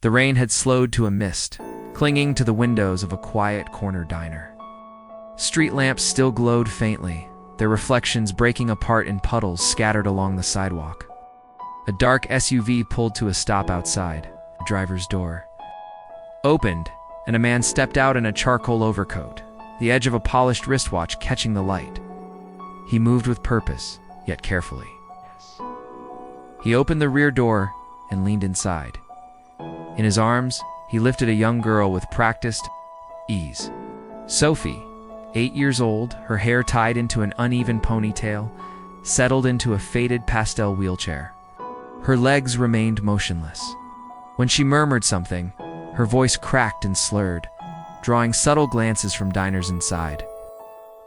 The rain had slowed to a mist, clinging to the windows of a quiet corner diner. Street lamps still glowed faintly, their reflections breaking apart in puddles scattered along the sidewalk. A dark SUV pulled to a stop outside. The driver's door opened, and a man stepped out in a charcoal overcoat, the edge of a polished wristwatch catching the light. He moved with purpose, yet carefully. He opened the rear door and leaned inside. In his arms, he lifted a young girl with practiced ease. Sophie, 8 years old, her hair tied into an uneven ponytail, settled into a faded pastel wheelchair. Her legs remained motionless. When she murmured something, her voice cracked and slurred, drawing subtle glances from diners inside.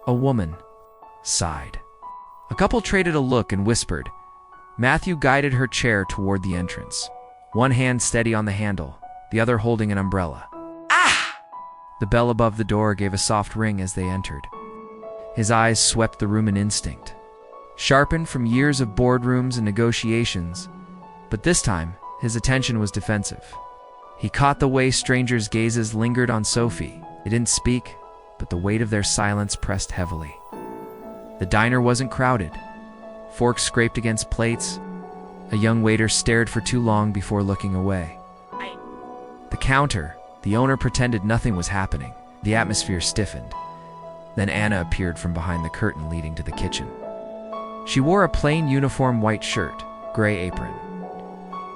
A woman sighed. A couple traded a look and whispered. Matthew guided her chair toward the entrance, one hand steady on the handle, the other holding an umbrella. Ah! The bell above the door gave a soft ring as they entered. His eyes swept the room in instinct, sharpened from years of boardrooms and negotiations, but this time his attention was defensive. He caught the way strangers' gazes lingered on Sophie. They didn't speak, but the weight of their silence pressed heavily. The diner wasn't crowded. Forks scraped against plates. A young waiter stared for too long before looking away. The counter, the owner pretended nothing was happening. The atmosphere stiffened. Then Anna appeared from behind the curtain leading to the kitchen. She wore a plain uniform white shirt, gray apron.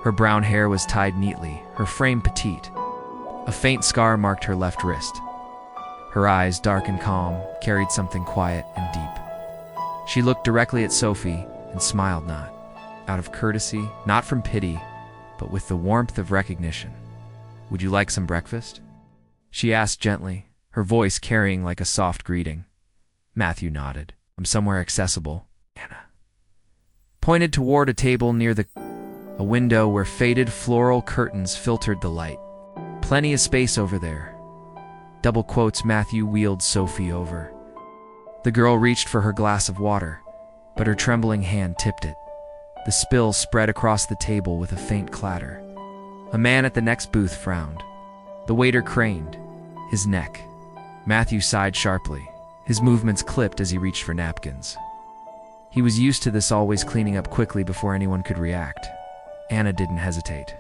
Her brown hair was tied neatly, her frame petite. A faint scar marked her left wrist. Her eyes, dark and calm, carried something quiet and deep. She looked directly at Sophie and smiled, not out of courtesy, not from pity, but with the warmth of recognition. "Would you like some breakfast?" she asked gently, her voice carrying like a soft greeting. Matthew nodded. "I'm somewhere accessible." Anna pointed toward a table near a window where faded floral curtains filtered the light. "Plenty of space over there." Double quotes. Matthew wheeled Sophie over. The girl reached for her glass of water, but her trembling hand tipped it. The spill spread across the table with a faint clatter. A man at the next booth frowned. The waiter craned his neck. Matthew sighed sharply, his movements clipped as he reached for napkins. He was used to this, always cleaning up quickly before anyone could react. Anna didn't hesitate.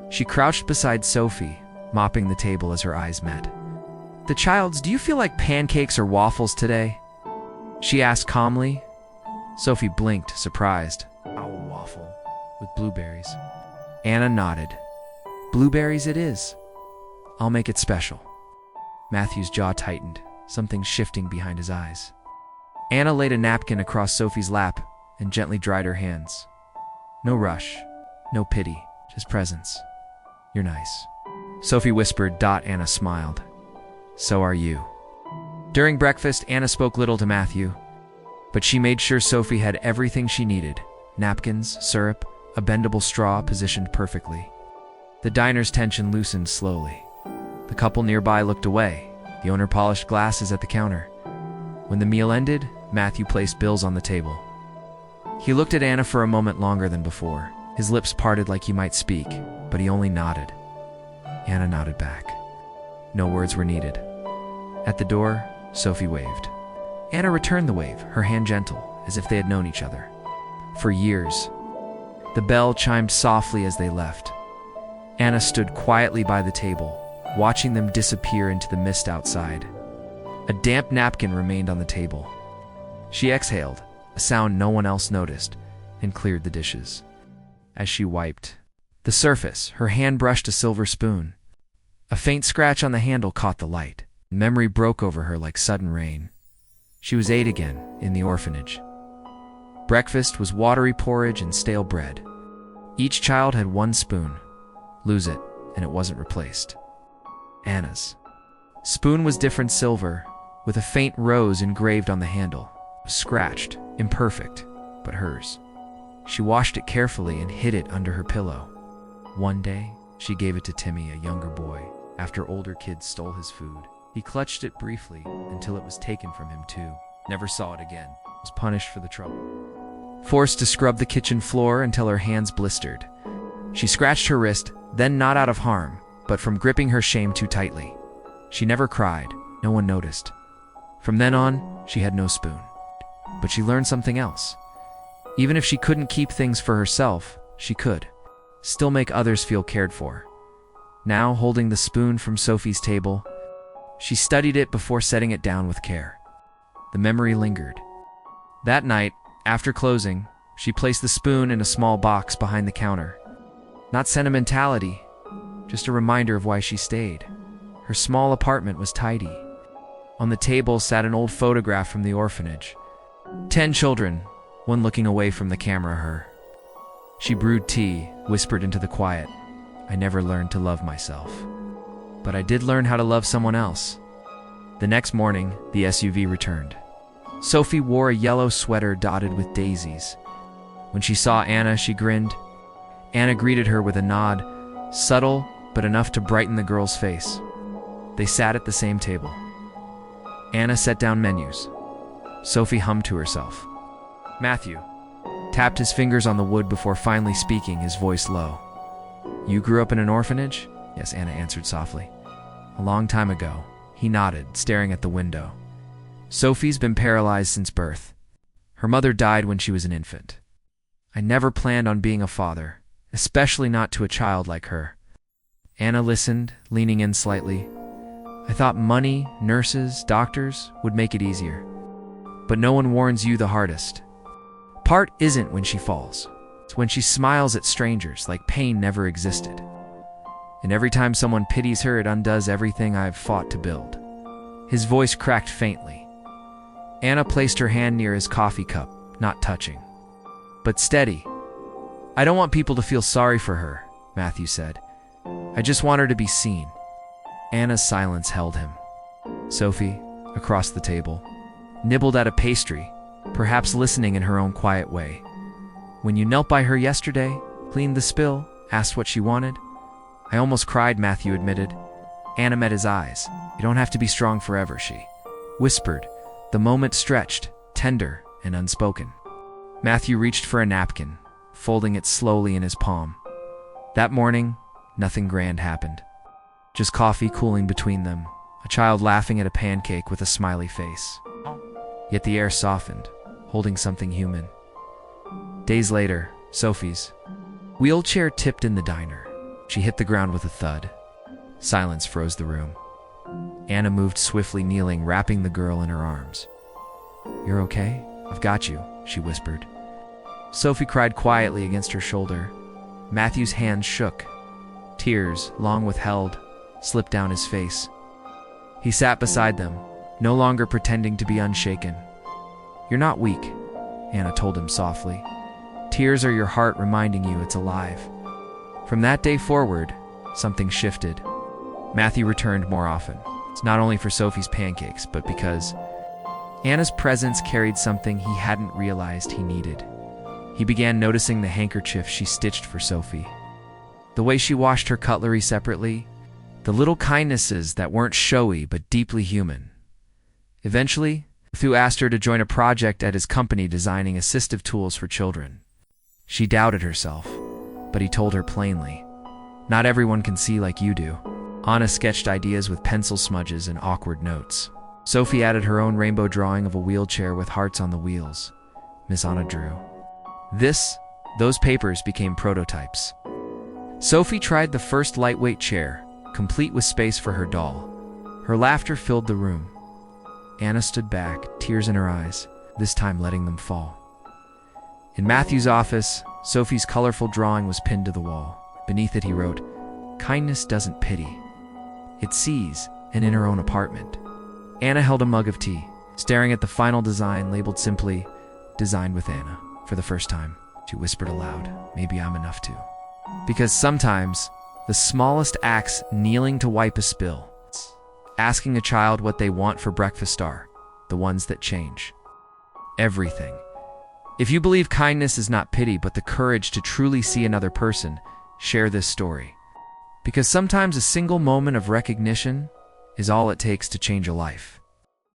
She crouched beside Sophie, mopping the table as her eyes met. "The child's, do you feel like pancakes or waffles today?" she asked calmly. Sophie blinked, surprised. "A waffle with blueberries." Anna nodded. "Blueberries it is. I'll make it special." Matthew's jaw tightened, something shifting behind his eyes. Anna laid a napkin across Sophie's lap and gently dried her hands. "No rush, no pity, just presence. You're nice." Sophie whispered. Anna smiled. "So are you." During breakfast, Anna spoke little to Matthew, but she made sure Sophie had everything she needed: napkins, syrup, a bendable straw positioned perfectly. The diner's tension loosened slowly. The couple nearby looked away. The owner polished glasses at the counter. When the meal ended, Matthew placed bills on the table. He looked at Anna for a moment longer than before. His lips parted like he might speak, but he only nodded. Anna nodded back. No words were needed. At the door, Sophie waved. Anna returned the wave, her hand gentle, as if they had known each other for years. The bell chimed softly as they left. Anna stood quietly by the table, watching them disappear into the mist outside. A damp napkin remained on the table. She exhaled, a sound no one else noticed, and cleared the dishes. As she wiped the surface, her hand brushed a silver spoon. A faint scratch on the handle caught the light. Memory broke over her like sudden rain. She was 8 again, in the orphanage. Breakfast was watery porridge and stale bread. Each child had one spoon. Lose it, and it wasn't replaced. Anna's spoon was different silver, with a faint rose engraved on the handle. Scratched, imperfect, but hers. She washed it carefully and hid it under her pillow. One day, she gave it to Timmy, a younger boy, after older kids stole his food. He clutched it briefly until it was taken from him too. Never saw it again. Was punished for the trouble. Forced to scrub the kitchen floor until her hands blistered. She scratched her wrist, then not out of harm, but from gripping her shame too tightly. She never cried. No one noticed. From then on, she had no spoon. But she learned something else. Even if she couldn't keep things for herself, she could still make others feel cared for. Now, holding the spoon from Sophie's table, she studied it before setting it down with care. The memory lingered. That night, after closing, she placed the spoon in a small box behind the counter. Not sentimentality, just a reminder of why she stayed. Her small apartment was tidy. On the table sat an old photograph from the orphanage. 10 children, one looking away from the camera her. She brewed tea, whispered into the quiet. I never learned to love myself. But I did learn how to love someone else. The next morning, the SUV returned. Sophie wore a yellow sweater dotted with daisies. When she saw Anna, she grinned. Anna greeted her with a nod, subtle but enough to brighten the girl's face. They sat at the same table. Anna set down menus. Sophie hummed to herself. Matthew tapped his fingers on the wood before finally speaking, his voice low. You grew up in an orphanage? Yes, Anna answered softly. A long time ago. He nodded, staring at the window. Sophie's been paralyzed since birth. Her mother died when she was an infant. I never planned on being a father, especially not to a child like her. Anna listened, leaning in slightly. I thought money, nurses, doctors would make it easier. But no one warns you the hardest. Part isn't when she falls. It's when she smiles at strangers like pain never existed. And every time someone pities her, it undoes everything I've fought to build. His voice cracked faintly. Anna placed her hand near his coffee cup, not touching, but steady. I don't want people to feel sorry for her, Matthew said. I just want her to be seen. Anna's silence held him. Sophie, across the table, nibbled at a pastry, perhaps listening in her own quiet way. When you knelt by her yesterday, cleaned the spill, asked what she wanted, I almost cried, Matthew admitted. Anna met his eyes. You don't have to be strong forever, she whispered, the moment stretched, tender and unspoken. Matthew reached for a napkin, folding it slowly in his palm. That morning, nothing grand happened. Just coffee cooling between them, a child laughing at a pancake with a smiley face. Yet the air softened, holding something human. Days later, Sophie's wheelchair tipped in the diner. She hit the ground with a thud. Silence froze the room. Anna moved swiftly, kneeling, wrapping the girl in her arms. You're okay? I've got you, she whispered. Sophie cried quietly against her shoulder. Matthew's hands shook. Tears, long withheld, slipped down his face. He sat beside them, no longer pretending to be unshaken. You're not weak, Anna told him softly. Tears are your heart reminding you it's alive. From that day forward, something shifted. Matthew returned more often. It's not only for Sophie's pancakes, but because Anna's presence carried something he hadn't realized he needed. He began noticing the handkerchief she stitched for Sophie, the way she washed her cutlery separately, the little kindnesses that weren't showy but deeply human. Eventually, Matthew asked her to join a project at his company designing assistive tools for children. She doubted herself, but he told her plainly, not everyone can see like you do. Anna sketched ideas with pencil smudges and awkward notes. Sophie added her own rainbow drawing of a wheelchair with hearts on the wheels. Miss Anna drew. Those papers became prototypes. Sophie tried the first lightweight chair, complete with space for her doll. Her laughter filled the room. Anna stood back, tears in her eyes, this time letting them fall. In Matthew's office, Sophie's colorful drawing was pinned to the wall. Beneath it he wrote, "Kindness doesn't pity. It sees," and in her own apartment. Anna held a mug of tea, staring at the final design labeled simply, "Designed with Anna." For the first time, she whispered aloud, "Maybe I'm enough too." Because sometimes, the smallest acts, kneeling to wipe a spill, asking a child what they want for breakfast, are the ones that change everything. If you believe kindness is not pity but the courage to truly see another person, share this story. Because sometimes a single moment of recognition is all it takes to change a life.